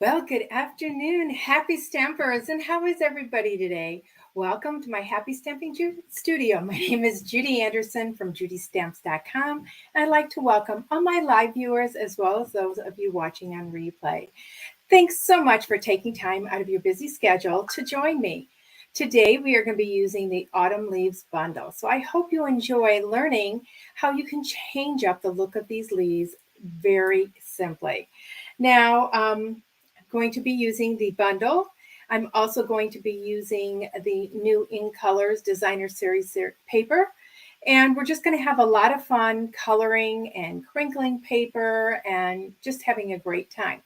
Well, good afternoon. Happy Stampers. And how is everybody today? Welcome to my Happy Stamping Studio. My name is Judi Anderson from judystamps.com. And I'd like to welcome all my live viewers as well as those of you watching on replay. Thanks so much for taking time out of your busy schedule to join me. Today, we are going to be using the Autumn Leaves bundle. So I hope you enjoy learning how you can change up the look of these leaves very simply. Now, I'm going to be using the bundle. I'm also going to be using the new In Colors Designer Series paper. And we're just going to have a lot of fun coloring and crinkling paper and just having a great time.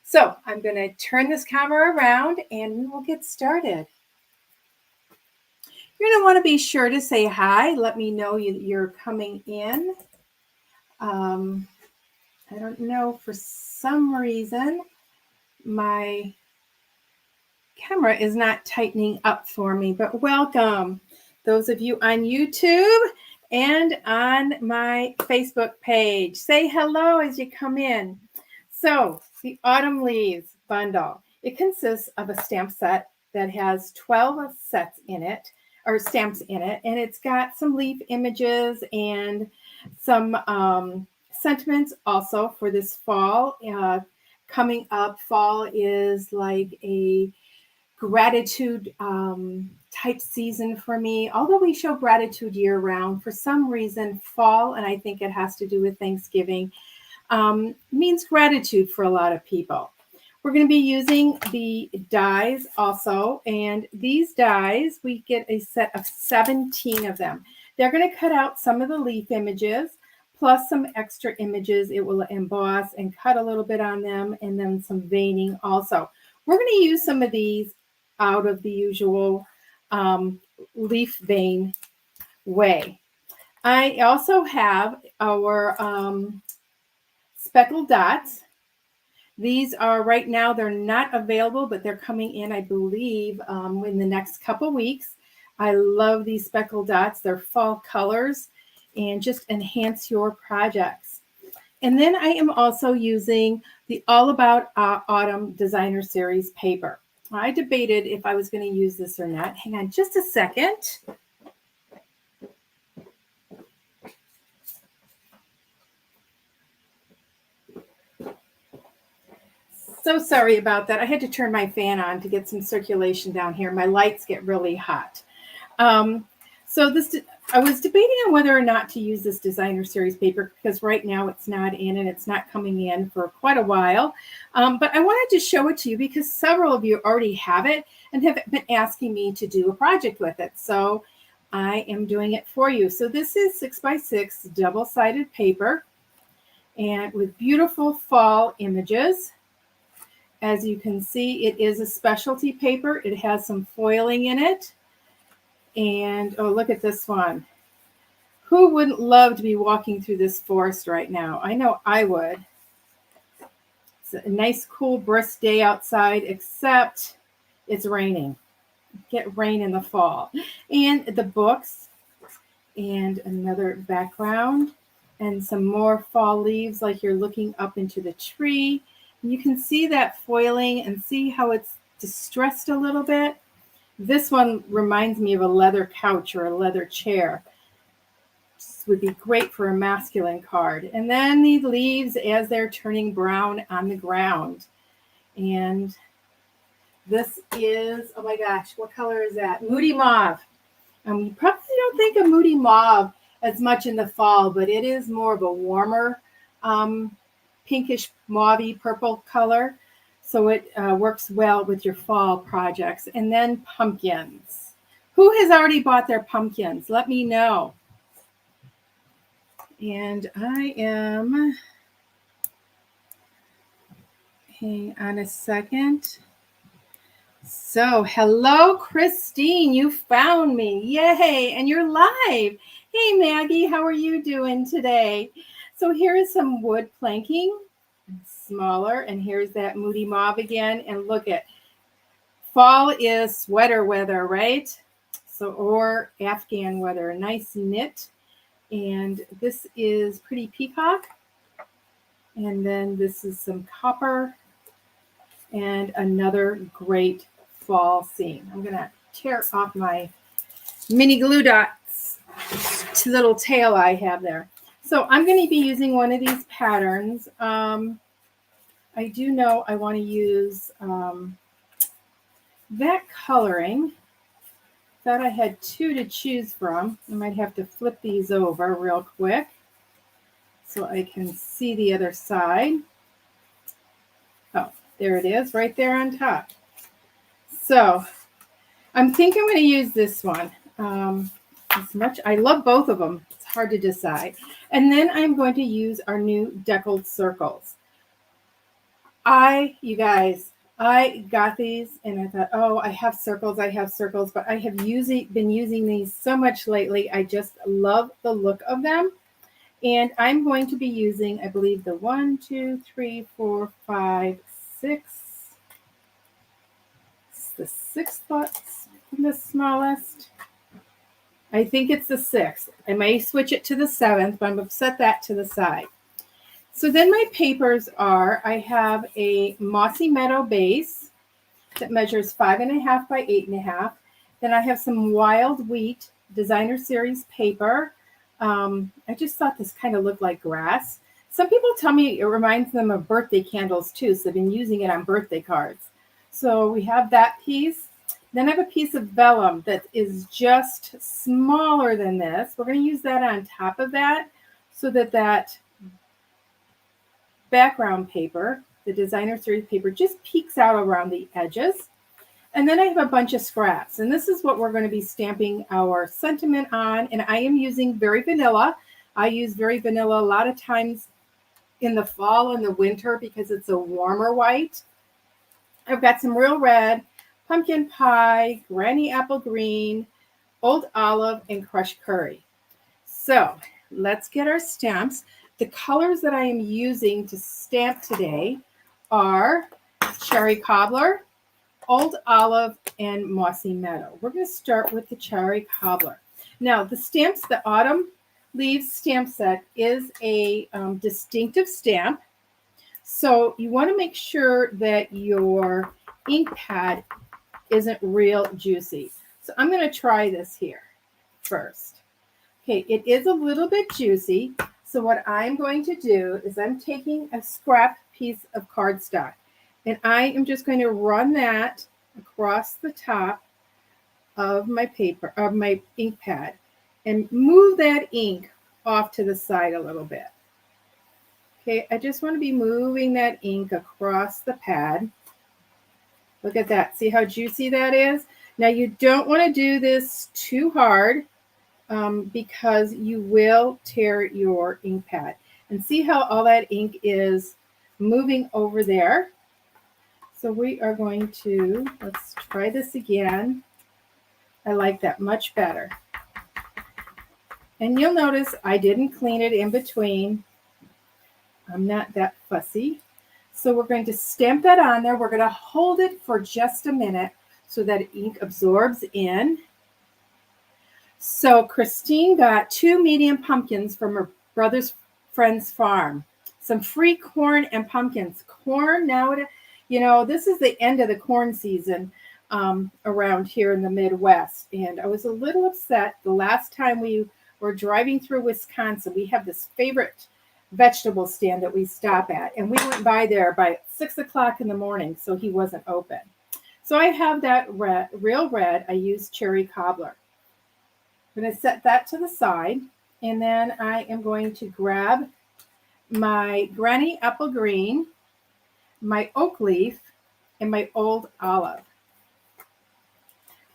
So I'm going to turn this camera around and we will get started. You're going to want to be sure to say hi. Let me know you're coming in. I don't know, for some reason, my camera is not tightening up for me, but welcome those of you on YouTube and on my Facebook page. Say hello as you come in. So the Autumn Leaves bundle, it consists of a stamp set that has 12 sets in it, or stamps in it, and it's got some leaf images and some sentiments also for this fall. Coming up, fall is like a gratitude type season for me. Although we show gratitude year round, for some reason fall, and I think it has to do with Thanksgiving, means gratitude for a lot of people. We're going to be using the dies also, and these dies, we get a set of 17 of them. They're going to cut out some of the leaf images, plus some extra images. It will emboss and cut a little bit on them, and then some veining also. We're going to use some of these out of the usual leaf vein way. I also have our speckled dots. These are right now, they're not available, but they're coming in, I believe, in the next couple weeks. I love these speckled dots. They're fall colors and just enhance your projects. And then I am also using the All About Autumn Designer Series paper. I debated if I was going to use this or not. Hang on just a second. So sorry about that. I had to turn my fan on to get some circulation down here. My lights get really hot. I was debating on whether or not to use this designer series paper because right now it's not in and it's not coming in for quite a while. But I wanted to show it to you because several of you already have it and have been asking me to do a project with it. So I am doing it for you. So this is 6x6 double-sided paper and with beautiful fall images. As you can see, it is a specialty paper. It has some foiling in it. And, oh, look at this one. Who wouldn't love to be walking through this forest right now? I know I would. It's a nice, cool, brisk day outside, except it's raining. Get rain in the fall. And the books and another background and some more fall leaves like you're looking up into the tree. You can see that foiling and see how it's distressed a little bit. This one reminds me of a leather couch or a leather chair. This would be great for a masculine card. And then the leaves as they're turning brown on the ground. And this is, oh my gosh, what color is that? Moody Mauve. You probably don't think of Moody Mauve as much in the fall, but it is more of a warmer pinkish mauvey purple color. So it works well with your fall projects. And then pumpkins. Who has already bought their pumpkins? Let me know. And I am, hang on a second. So hello, Christine, you found me. Yay, and you're live. Hey, Maggie, how are you doing today? So here is some wood planking. Smaller, and here's that Moody Mauve again, and look at fall is sweater weather, right? So, or Afghan weather, nice knit. And this is Pretty Peacock, and then this is some copper and another great fall scene. I'm going to tear off my mini glue dots little tail I have there. So I'm going to be using one of these patterns. I do know I want to use that coloring. Thought I had two to choose from. I might have to flip these over real quick so I can see the other side. Oh, there it is, right there on top. So I'm thinking I'm going to use this one. I love both of them. It's hard to decide. And then I'm going to use our new deckled circles. You guys, I got these and I thought, oh, I have circles, but I have been using these so much lately. I just love the look of them. And I'm going to be using, I believe, the 1, 2, 3, 4, 5, 6. It's the sixth one, the smallest. I think it's the 6th. I may switch it to the 7th, but I'm going to set that to the side. So then my papers are, I have a Mossy Meadow base that measures 5.5 by 8.5. Then I have some Wild Wheat Designer Series paper. I just thought this kind of looked like grass. Some people tell me it reminds them of birthday candles too, so I've been using it on birthday cards. So we have that piece. Then I have a piece of vellum that is just smaller than this. We're going to use that on top of that so that background paper, the designer series paper, just peeks out around the edges. And then I have a bunch of scraps. And this is what we're going to be stamping our sentiment on. And I am using Very Vanilla. I use Very Vanilla a lot of times in the fall and the winter because it's a warmer white. I've got some Real Red, Pumpkin Pie, Granny Apple Green, Old Olive, and Crushed Curry. So let's get our stamps. The colors that I am using to stamp today are Cherry Cobbler, Old Olive, and Mossy Meadow. We're going to start with the Cherry Cobbler. Now, the Autumn Leaves stamp set is a distinctive stamp. So you want to make sure that your ink pad isn't real juicy. So I'm going to try this here first. Okay, it is a little bit juicy. So what I'm going to do is I'm taking a scrap piece of cardstock and I am just going to run that across the top of my paper, of my ink pad, and move that ink off to the side a little bit. Okay, I just want to be moving that ink across the pad. Look at that. See how juicy that is? Now you don't want to do this too hard because you will tear your ink pad. And see how all that ink is moving over there? So we are going to, let's try this again. I like that much better. And you'll notice I didn't clean it in between. I'm not that fussy. So we're going to stamp that on there. We're going to hold it for just a minute so that ink absorbs in. So Christine got 2 medium pumpkins from her brother's friend's farm. Some free corn and pumpkins. Corn now, this is the end of the corn season around here in the Midwest. And I was a little upset the last time we were driving through Wisconsin. We have this favorite vegetable stand that we stop at. And we went by there by 6 o'clock in the morning, so he wasn't open. So I have that Real Red. I use Cherry Cobbler. I'm going to set that to the side. And then I am going to grab my Granny Apple Green, my Oak Leaf, and my Old Olive.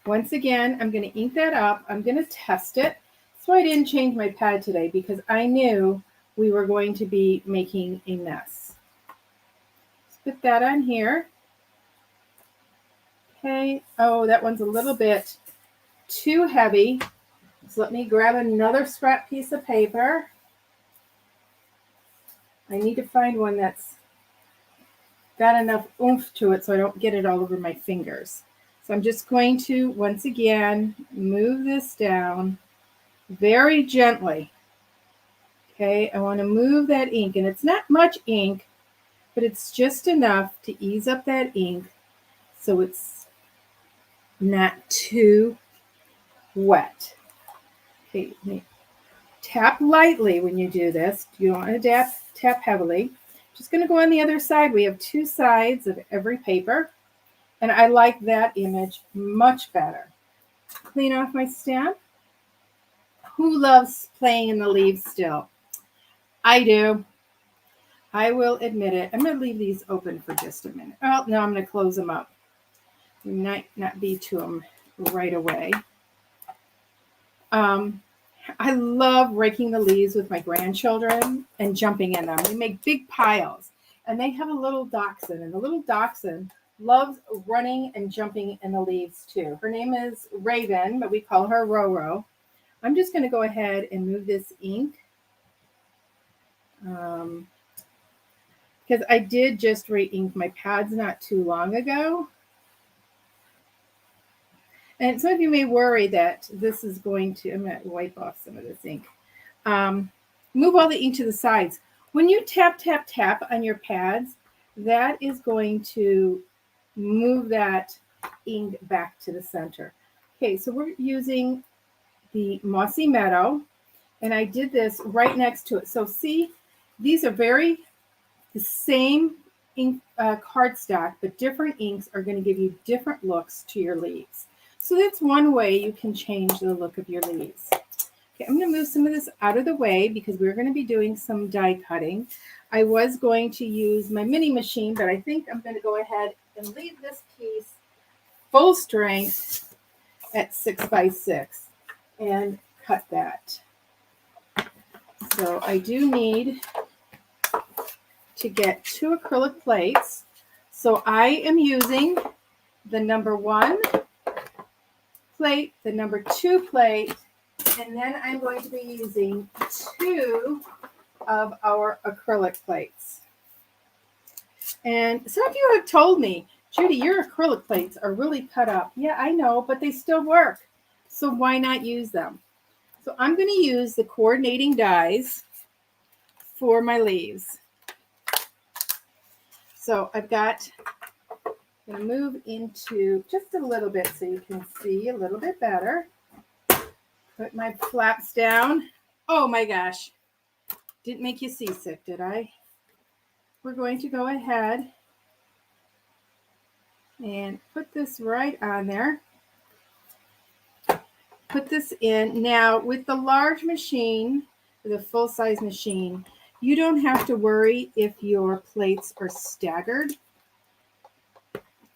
Once again, I'm going to ink that up. I'm going to test it. So I didn't change my pad today because I knew we were going to be making a mess. Let's put that on here. Okay. Oh, that one's a little bit too heavy. So let me grab another scrap piece of paper. I need to find one that's got enough oomph to it so I don't get it all over my fingers. So I'm just going to, once again, move this down very gently. Okay, I want to move that ink, and it's not much ink, but it's just enough to ease up that ink so it's not too wet. Okay, tap lightly when you do this. You don't want to tap heavily. Just going to go on the other side. We have 2 sides of every paper, and I like that image much better. Clean off my stamp. Who loves playing in the leaves still? I do. I will admit it. I'm going to leave these open for just a minute. Oh, no, I'm going to close them up. You might not be to them right away. I love raking the leaves with my grandchildren and jumping in them. We make big piles, and they have a little dachshund, and the little dachshund loves running and jumping in the leaves too. Her name is Raven, but we call her Roro. I'm just going to go ahead and move this ink because I did just re-ink my pads not too long ago. And some of you may worry that this is going to, I'm going to wipe off some of this ink. Move all the ink to the sides. When you tap, tap, tap on your pads, that is going to move that ink back to the center. Okay, so we're using the Mossy Meadow, and I did this right next to it. So see, these are the same ink cardstock, but different inks are going to give you different looks to your leaves. So that's one way you can change the look of your leaves. Okay, I'm going to move some of this out of the way because we're going to be doing some die cutting. I was going to use my mini machine, but I think I'm going to go ahead and leave this piece full strength at 6x6 and cut that. So I do need to get 2 acrylic plates. So I am using the number 1 plate, the number 2 plate, and then I'm going to be using 2 of our acrylic plates. And some of you have told me, Judy, your acrylic plates are really cut up. Yeah, I know, but they still work. So why not use them? So I'm going to use the coordinating dies for my leaves. So I'm going to move into just a little bit so you can see a little bit better. Put my flaps down. Oh my gosh. Didn't make you seasick, did I? We're going to go ahead and put this right on there. Put this in. Now, with the large machine, the full-size machine, you don't have to worry if your plates are staggered.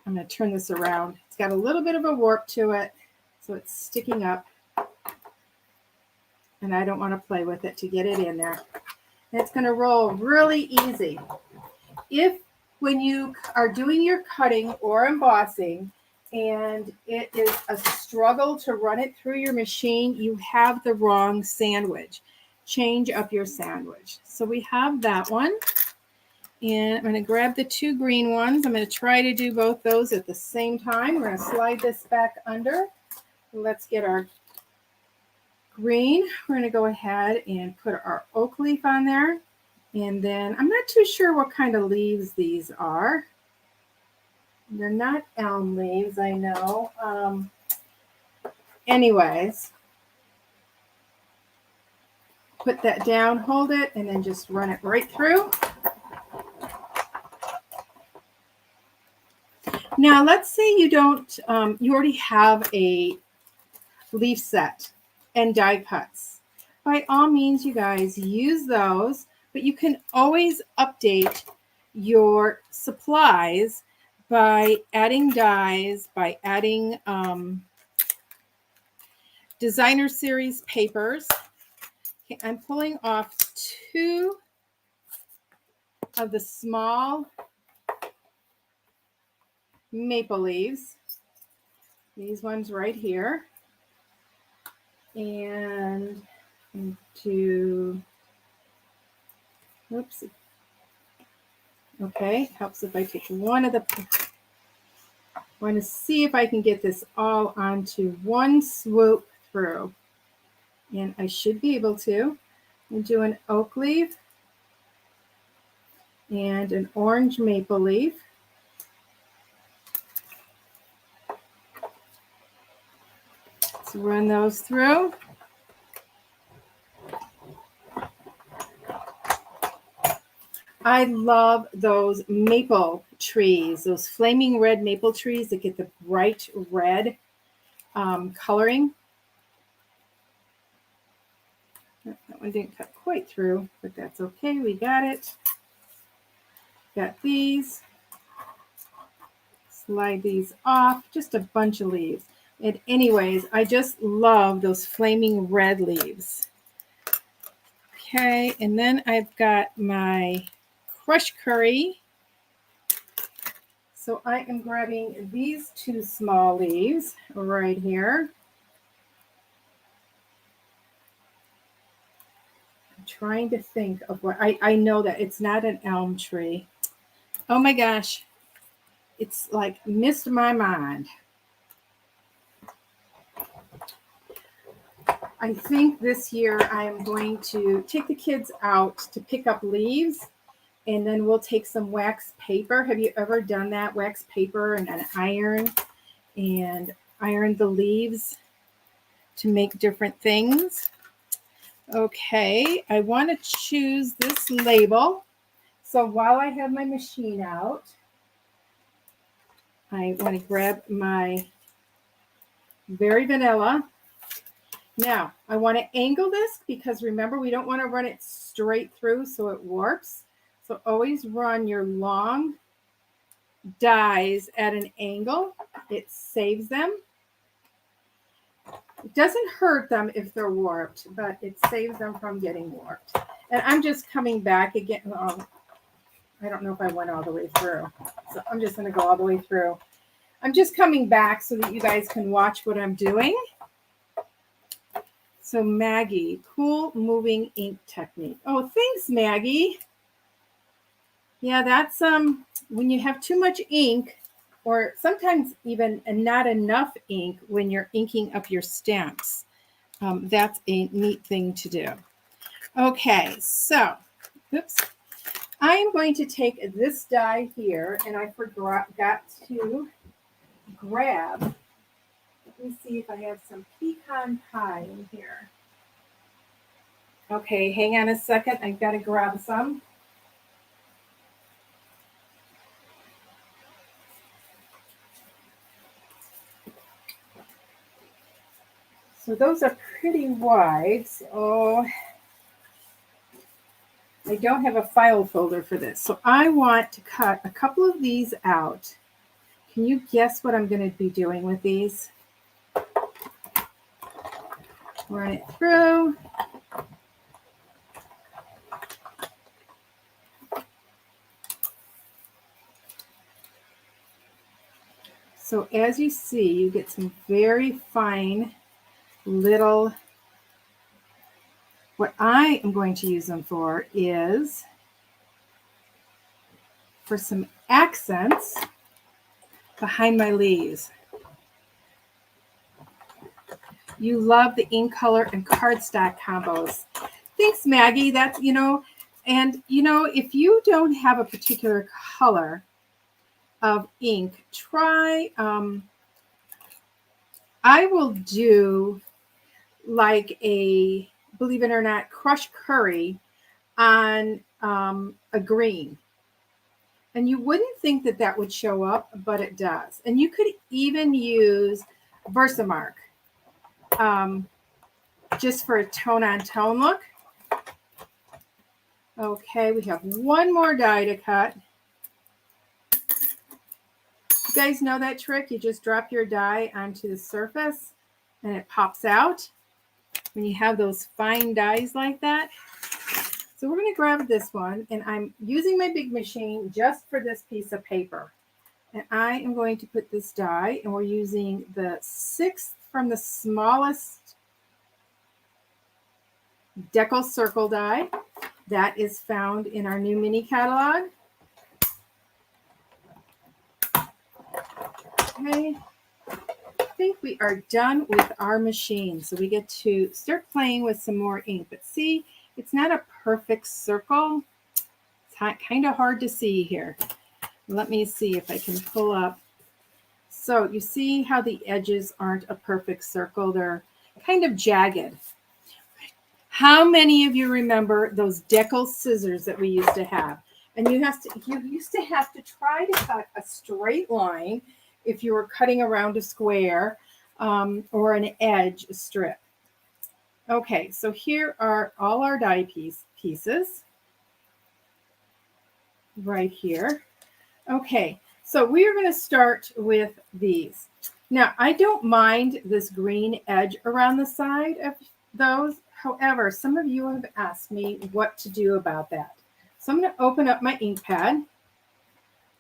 I'm going to turn this around. It's got a little bit of a warp to it, so it's sticking up. And I don't want to play with it to get it in there. And it's going to roll really easy. If when you are doing your cutting or embossing and it is a struggle to run it through your machine, you have the wrong sandwich. Change up your sandwich. So we have that one. And I'm going to grab the 2 green ones. I'm going to try to do both those at the same time. We're going to slide this back under. Let's get our green. We're going to go ahead and put our oak leaf on there. And then I'm not too sure what kind of leaves these are. They're not elm leaves, I know. Anyways, put that down, hold it, and then just run it right through. Now, let's say you don't, you already have a leaf set and die cuts. By all means, you guys, use those, but you can always update your supplies by adding dies, by adding designer series papers. Okay, I'm pulling off 2 of the small maple leaves. These ones right here. And into, oops. Okay, helps if I take one of the, I want to see if I can get this all onto one swoop through. And I should be able to. And do an oak leaf. and an orange maple leaf. Let's run those through. I love those maple trees, those flaming red maple trees that get the bright red coloring. That one didn't cut quite through, but that's okay. We got it. Got these. Slide these off. Just a bunch of leaves. And anyways, I just love those flaming red leaves. Okay, and then I've got my crushed curry. So I am grabbing these two small leaves right here. I'm trying to think of what I know that it's not an elm tree. Oh my gosh. It's like missed my mind. I think this year I am going to take the kids out to pick up leaves, and then we'll take some wax paper. Have you ever done that? Wax paper and an iron, and iron the leaves to make different things. Okay, I want to choose this label. So while I have my machine out, I want to grab my Very Vanilla. Now, I want to angle this because remember, we don't want to run it straight through so it warps. So always run your long dies at an angle. It saves them. It doesn't hurt them if they're warped, but it saves them from getting warped. And I'm just coming back again. I don't know if I went all the way through. So I'm just going to go all the way through. I'm just coming back so that you guys can watch what I'm doing. So Maggie, cool moving ink technique. Oh, thanks, Maggie. Yeah, that's when you have too much ink, or sometimes even not enough ink when you're inking up your stamps. That's a neat thing to do. Okay, so, oops. I'm going to take this die here, and I forgot to grab. Let me see if I have some pecan pie in here. Okay, hang on a second. I've got to grab some. So those are pretty wide. So I don't have a file folder for this. So I want to cut a couple of these out. Can you guess what I'm going to be doing with these? Run it through. So as you see, you get some very fine little, what I am going to use them for is for some accents behind my leaves. You love the ink color and cardstock combos. Thanks, Maggie. That's, and if you don't have a particular color of ink, try, I will do like a, believe it or not, crushed curry on a green. And you wouldn't think that that would show up, but it does. And you could even use Versamark just for a tone-on-tone look. Okay, we have one more die to cut. You guys know that trick? You just drop your die onto the surface and it pops out when you have those fine dies like that. So we're going to grab this one, and I'm using my big machine just for this piece of paper. And I am going to put this die, and we're using the 6th from the smallest decal circle die that is found in our new mini catalog. Okay, I think we are done with our machine. So we get to start playing with some more ink. But see, it's not a perfect circle. It's kind of hard to see here. Let me see if I can pull up. So you see how the edges aren't a perfect circle. They're kind of jagged. How many of you remember those decal scissors that we used to have? And you used to have to try to cut a straight line if you were cutting around a square or an edge strip. Okay, so here are all our die pieces right here. Okay, so we are going to start with these. Now, I don't mind this green edge around the side of those. However, some of you have asked me what to do about that. So I'm going to open up my ink pad.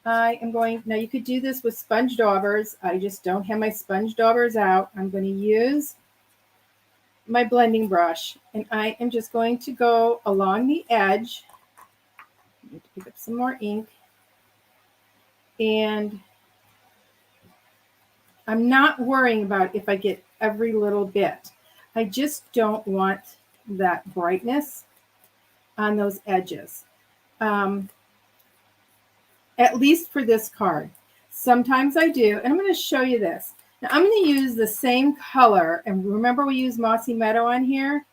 Now you could do this with sponge daubers. I just don't have my sponge daubers out. I'm going to use my blending brush, and I am just going to go along the edge. I need to pick up some more ink. And I'm not worrying about if I get every little bit. I just don't want that brightness on those edges. At least for this card. Sometimes I do, and I'm going to show you this. Now I'm going to use the same color, and remember we used Mossy Meadow on here?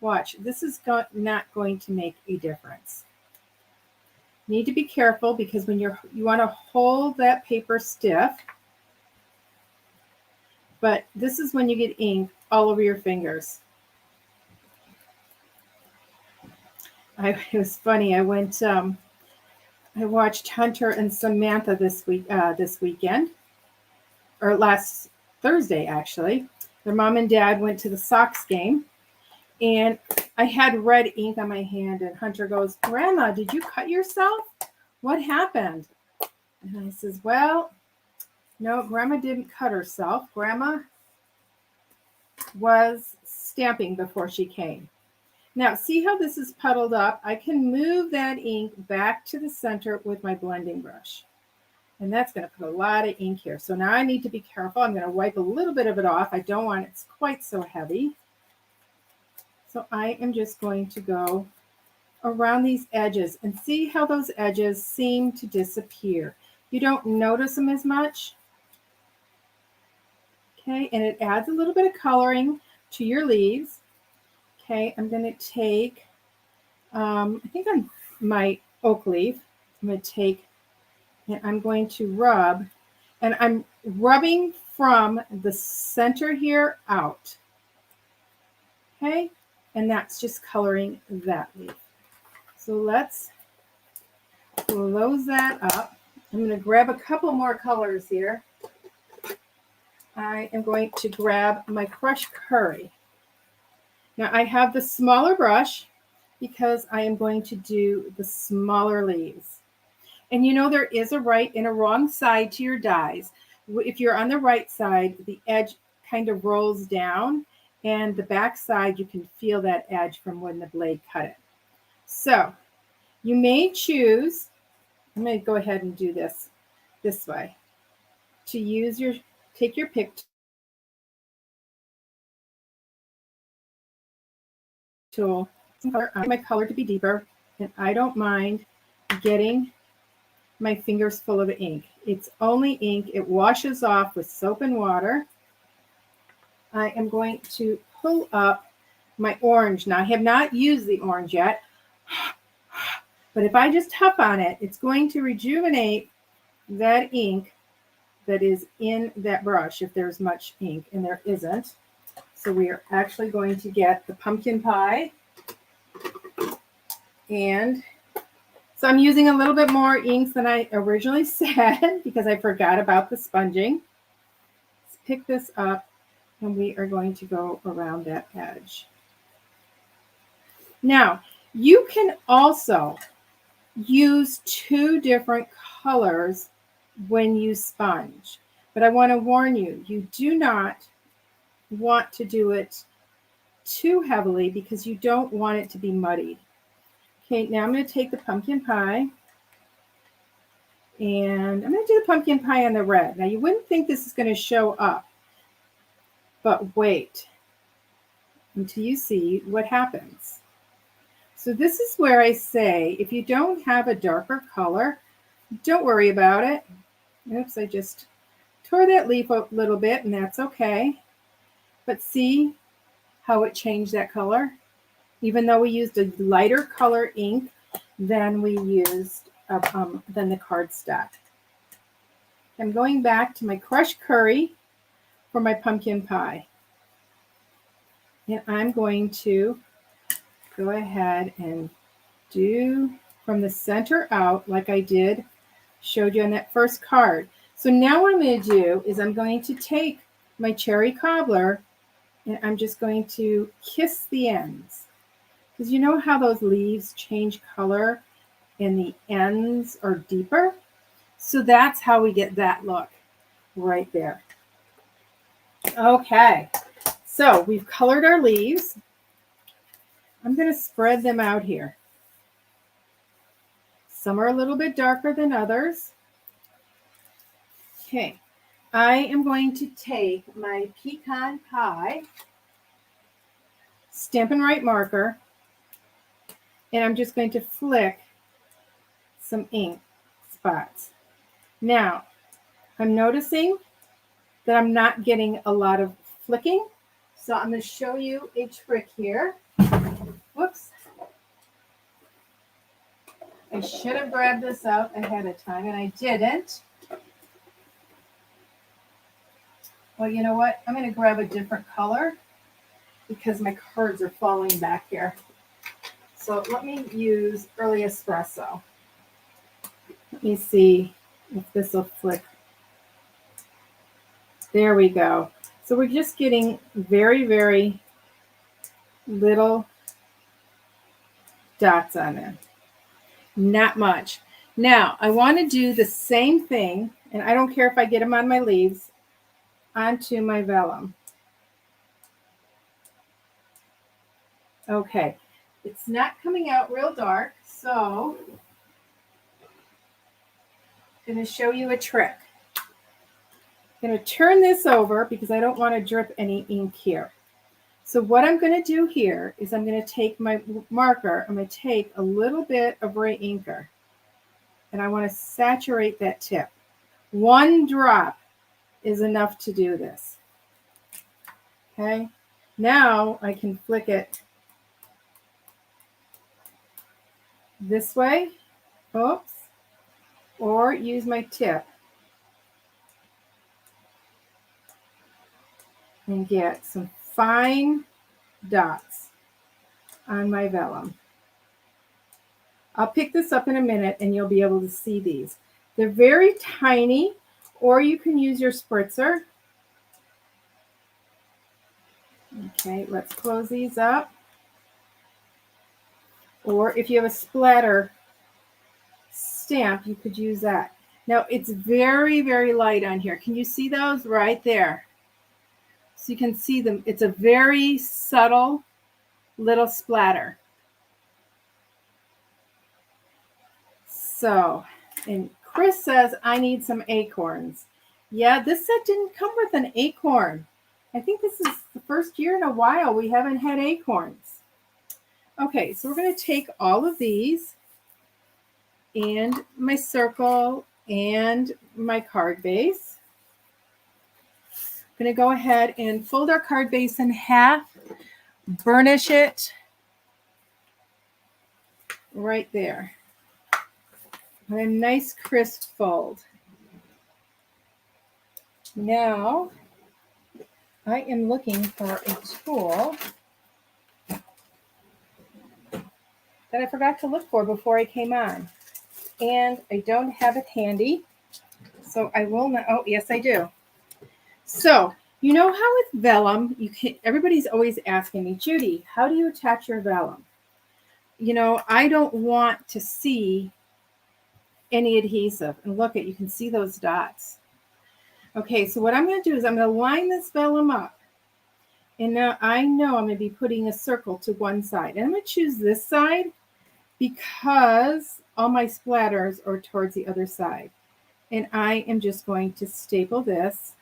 Watch, this is not going to make a difference. You need to be careful because when you want to hold that paper stiff, but this is when you get ink all over your fingers. It was funny. I watched Hunter and Samantha this weekend, or last Thursday actually. Their mom and dad went to the Sox game, and I had red ink on my hand, and Hunter goes, "Grandma, did you cut yourself? What happened?" And I says, "Well, no, Grandma didn't cut herself. Grandma was stamping before she came." Now, see how this is puddled up? I can move that ink back to the center with my blending brush. And that's going to put a lot of ink here. So now I need to be careful. I'm going to wipe a little bit of it off. I don't want it quite so heavy. So I am just going to go around these edges and see how those edges seem to disappear. You don't notice them as much. Okay, and it adds a little bit of coloring to your leaves. Okay, I'm going to take, I think on my oak leaf, I'm going to take, and I'm going to rub, and I'm rubbing from the center here out. Okay, and that's just coloring that leaf. So let's close that up. I'm going to grab a couple more colors here. I am going to grab my crushed curry. Now I have the smaller brush because I am going to do the smaller leaves. And you know there is a right and a wrong side to your dies. If you're on the right side, the edge kind of rolls down, and the back side you can feel that edge from when the blade cut it. So you may choose, I'm going to go ahead and do this way, to take your pick tool. I want my color to be deeper, and I don't mind getting my fingers full of ink. It's only ink. It washes off with soap and water. I am going to pull up my orange. Now, I have not used the orange yet, but if I just huff on it, it's going to rejuvenate that ink that is in that brush, if there's much ink, and there isn't. So we are actually going to get the pumpkin pie. And so I'm using a little bit more inks than I originally said because I forgot about the sponging. Let's pick this up, and we are going to go around that edge. Now, you can also use two different colors when you sponge, but I want to warn you, you do not want to do it too heavily because you don't want it to be muddied. Okay, now I'm going to take the pumpkin pie, and I'm going to do the pumpkin pie on the red. Now you wouldn't think this is going to show up, but wait until you see what happens. So this is where I say, if you don't have a darker color, don't worry about it. Oops, I just tore that leaf a little bit, and that's okay. But see how it changed that color? Even though we used a lighter color ink than we used than the cardstock. I'm going back to my crushed curry for my pumpkin pie. And I'm going to go ahead and do from the center out like I showed you on that first card. So now what I'm going to do is I'm going to take my cherry cobbler and I'm just going to kiss the ends. Because you know how those leaves change color and the ends are deeper? So that's how we get that look right there. Okay, so we've colored our leaves. I'm going to spread them out here. Some are a little bit darker than others. Okay, I am going to take my pecan pie Stampin' Right marker, and I'm just going to flick some ink spots. Now, I'm noticing that I'm not getting a lot of flicking, so I'm going to show you a trick here. Whoops. I should have grabbed this out ahead of time, and I didn't. Well, you know what? I'm going to grab a different color because my cards are falling back here. So let me use Early Espresso. Let me see if this will flick. There we go. So we're just getting very, very little dots on there. Not much. Now, I want to do the same thing, and I don't care if I get them on my leaves, onto my vellum. Okay, it's not coming out real dark, so I'm going to show you a trick. I'm going to turn this over because I don't want to drip any ink here. So what I'm going to do here is I'm going to take my marker, I'm going to take a little bit of Ray Inker, and I want to saturate that tip. 1 drop is enough to do this. Okay, now I can flick it this way, oops, or use my tip and get some fine dots on my vellum. I'll pick this up in a minute and you'll be able to see these. They're very tiny, or you can use your spritzer. Okay, let's close these up. Or if you have a splatter stamp, you could use that. Now it's very, very light on here. Can you see those right there? So you can see them. It's a very subtle little splatter. So, and Chris says, I need some acorns. Yeah, this set didn't come with an acorn. I think this is the first year in a while we haven't had acorns. Okay, so we're going to take all of these and my circle and my card base. I'm going to go ahead and fold our card base in half, burnish it right there. And a nice crisp fold. Now, I am looking for a tool that I forgot to look for before I came on. And I don't have it handy, so I will not. Oh, yes, I do. So, you know how with vellum, everybody's always asking me, Judy, how do you attach your vellum? You know, I don't want to see any adhesive. And look you can see those dots. Okay, so what I'm going to do is I'm going to line this vellum up. And now I know I'm going to be putting a circle to one side. And I'm going to choose this side because all my splatters are towards the other side. And I am just going to staple this.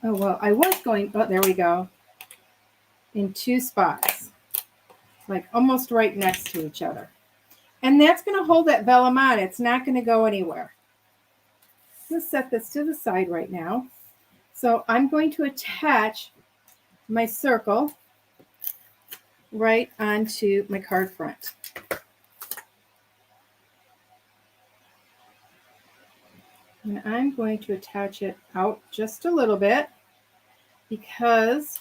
Oh, well, I was going, oh, there we go, in 2 spots. like almost right next to each other. And that's going to hold that vellum on. It's not going to go anywhere. Let's set this to the side right now. So I'm going to attach my circle right onto my card front. And I'm going to attach it out just a little bit because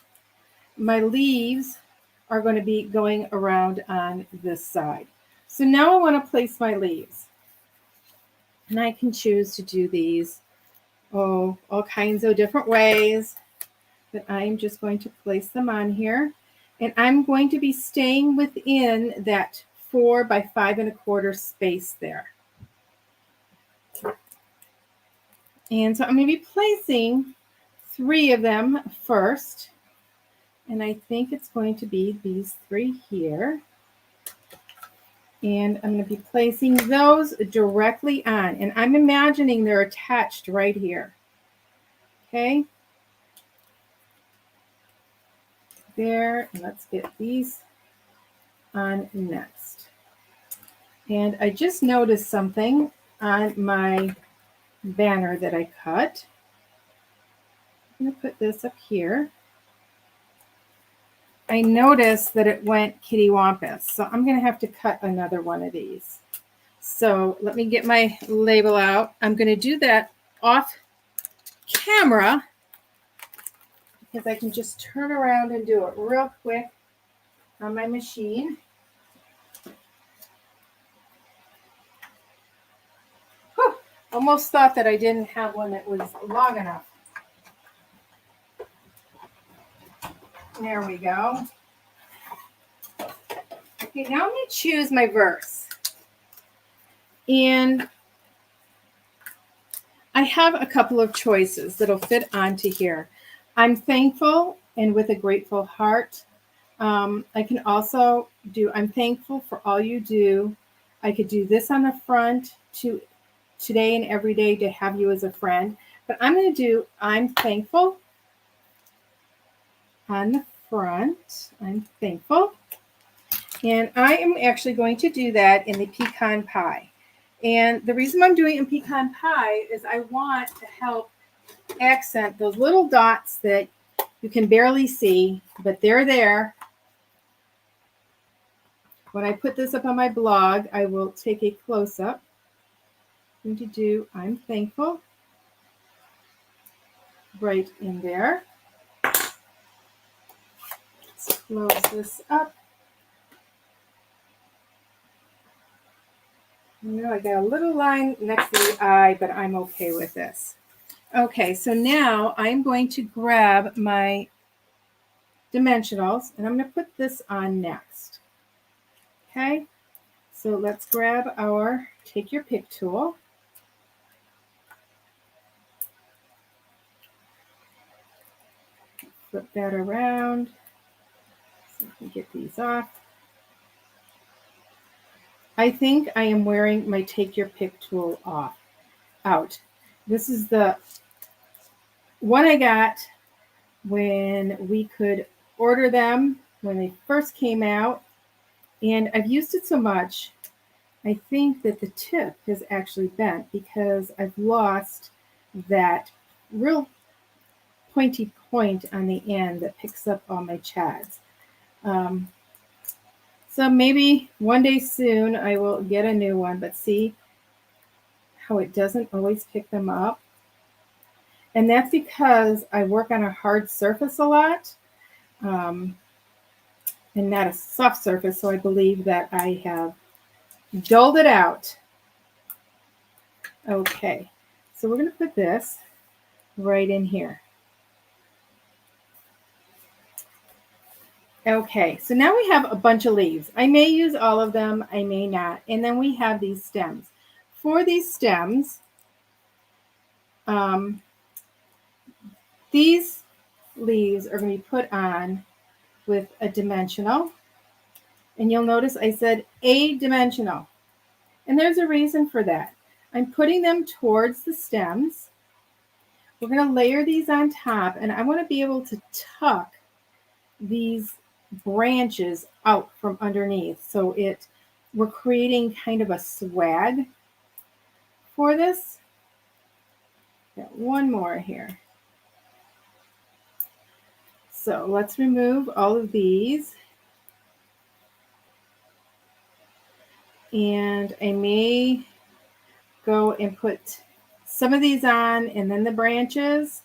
my leaves are going to be going around on this side. So now I want to place my leaves. And I can choose to do these, all kinds of different ways. But I'm just going to place them on here. And I'm going to be staying within that 4 by 5 1/4 space there. And so I'm going to be placing 3 of them first. And I think it's going to be these 3 here. And I'm going to be placing those directly on. And I'm imagining they're attached right here. Okay. There. And let's get these on next. And I just noticed something on my banner that I cut. I'm going to put this up here. I noticed that it went kitty wampus, so I'm going to have to cut another one of these. So let me get my label out. I'm going to do that off camera because I can just turn around and do it real quick on my machine. Whew, almost thought that I didn't have one that was long enough. There we go. Okay, now I'm going to choose my verse. And I have a couple of choices that'll fit onto here. I'm thankful and with a grateful heart. I can also do, I'm thankful for all you do. I could do this on the front to today and every day to have you as a friend. But I'm going to do, I'm thankful on the front. I'm thankful. And I am actually going to do that in the pecan pie. And the reason I'm doing it in pecan pie is I want to help accent those little dots that you can barely see, but they're there. When I put this up on my blog, I will take a close-up. I'm going to do I'm thankful right in there. Let's close this up. You know, I got a little line next to the eye, but I'm okay with this. Okay, so now I'm going to grab my dimensionals, and I'm going to put this on next. Okay, so let's grab our Take Your Pick tool. Flip that around so we can get these off. I think I am wearing my Take Your Pick tool out. This is the one I got when we could order them when they first came out. And I've used it so much, I think that the tip has actually bent because I've lost that real pointy point on the end that picks up all my chads. So maybe one day soon I will get a new one, but see how it doesn't always pick them up? And that's because I work on a hard surface a lot and not a soft surface, so I believe that I have dulled it out. Okay, so we're going to put this right in here. Okay, so now we have a bunch of leaves. I may use all of them, I may not. And then we have these stems. For these stems, these leaves are going to be put on with a dimensional. And you'll notice I said a dimensional. And there's a reason for that. I'm putting them towards the stems. We're going to layer these on top, and I want to be able to tuck these branches out from underneath. So we're creating kind of a swag for this. Got one more here. So let's remove all of these. And I may go and put some of these on and then the branches.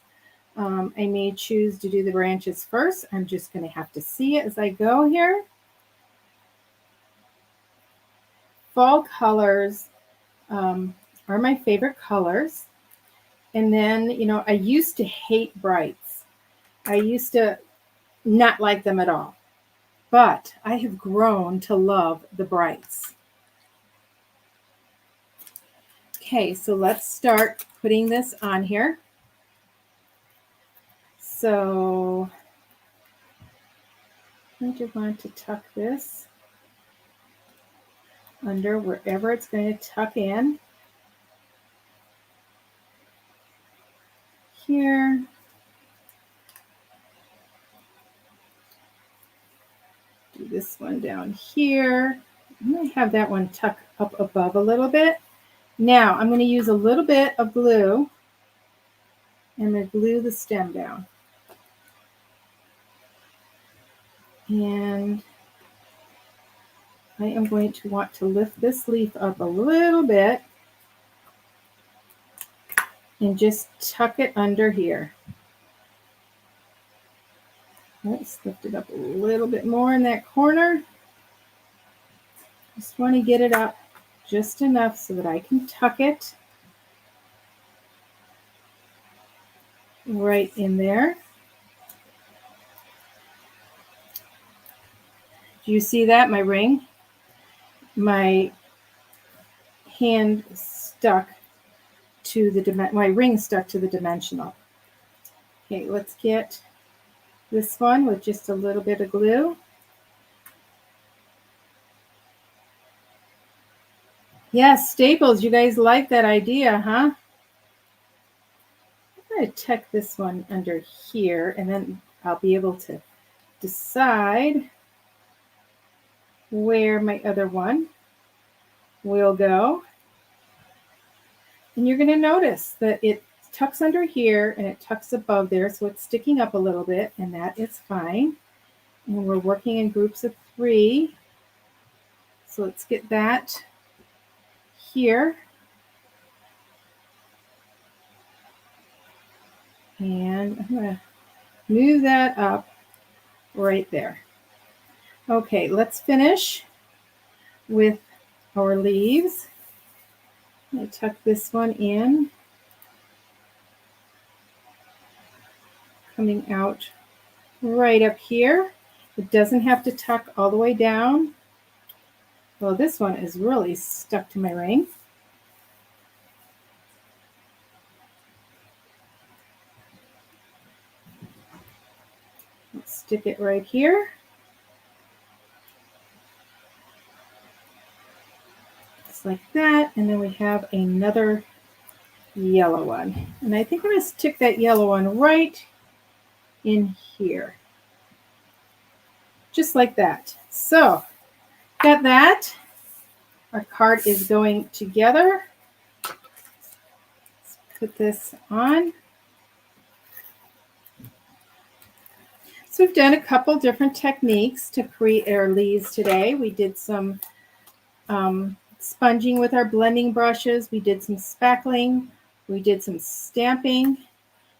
I may choose to do the branches first. I'm just going to have to see it as I go here. Fall colors are my favorite colors. And then, you know, I used to hate brights. I used to not like them at all. But I have grown to love the brights. Okay, so let's start putting this on here. So I just want to tuck this under wherever it's going to tuck in. Here. Do this one down here. I'm going to have that one tuck up above a little bit. Now I'm going to use a little bit of glue and then glue the stem down. And I am going to want to lift this leaf up a little bit and just tuck it under here. Let's lift it up a little bit more in that corner. Just want to get it up just enough so that I can tuck it right in there. Do you see that? My ring? My hand stuck to my ring stuck to the dimensional. Okay, let's get this one with just a little bit of glue. Yes, staples. You guys like that idea, huh? I'm going to tuck this one under here, and then I'll be able to decide where my other one will go. And you're going to notice that it tucks under here and it tucks above there, so it's sticking up a little bit, and that is fine. And we're working in groups of 3. So let's get that here. And I'm going to move that up right there. Okay, let's finish with our leaves. I'm going to tuck this one in, coming out right up here. It doesn't have to tuck all the way down. Well, this one is really stuck to my ring. Let's stick it right here. Just like that. And then we have another yellow one. And I think I'm going to stick that yellow one right in here. Just like that. So, got that. Our card is going together. Let's put this on. So we've done a couple different techniques to create our leaves today. We did some sponging with our blending brushes. We did some spackling. We did some stamping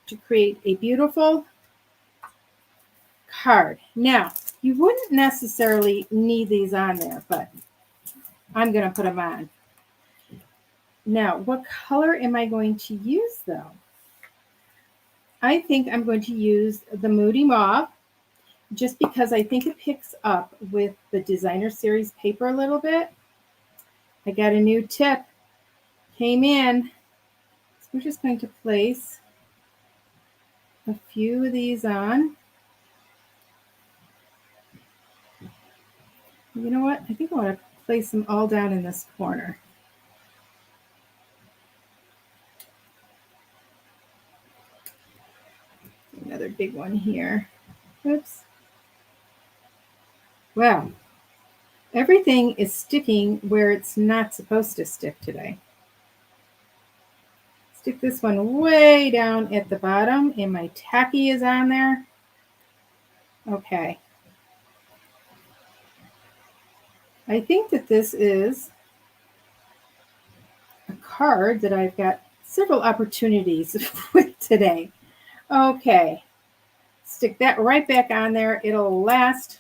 to create a beautiful card. Now, you wouldn't necessarily need these on there, but I'm going to put them on. Now, what color am I going to use, though? I think I'm going to use the Moody Mauve, just because I think it picks up with the designer series paper a little bit. I got a new tip, came in. So we're just going to place a few of these on. You know what? I think I want to place them all down in this corner. Another big one here. Oops. Well, everything is sticking where it's not supposed to stick today. Stick this one way down at the bottom, and my tacky is on there. Okay. I think that this is a card that I've got several opportunities with today. Okay. Stick that right back on there. It'll last.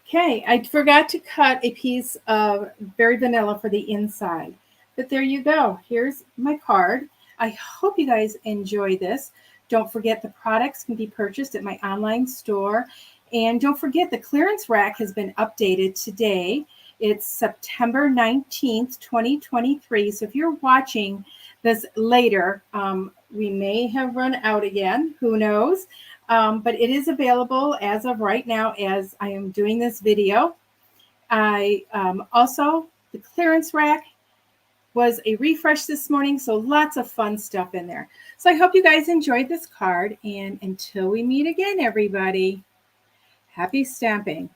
Okay, I forgot to cut a piece of berry vanilla for the inside. But there you go. Here's my card. I hope you guys enjoy this. Don't forget the products can be purchased at my online store. And don't forget the clearance rack has been updated today. It's September 19th, 2023. So if you're watching this later, we may have run out again. Who knows? But it is available as of right now as I am doing this video. I also, the clearance rack was a refresh this morning, so lots of fun stuff in there. So I hope you guys enjoyed this card, and until we meet again, everybody, happy stamping.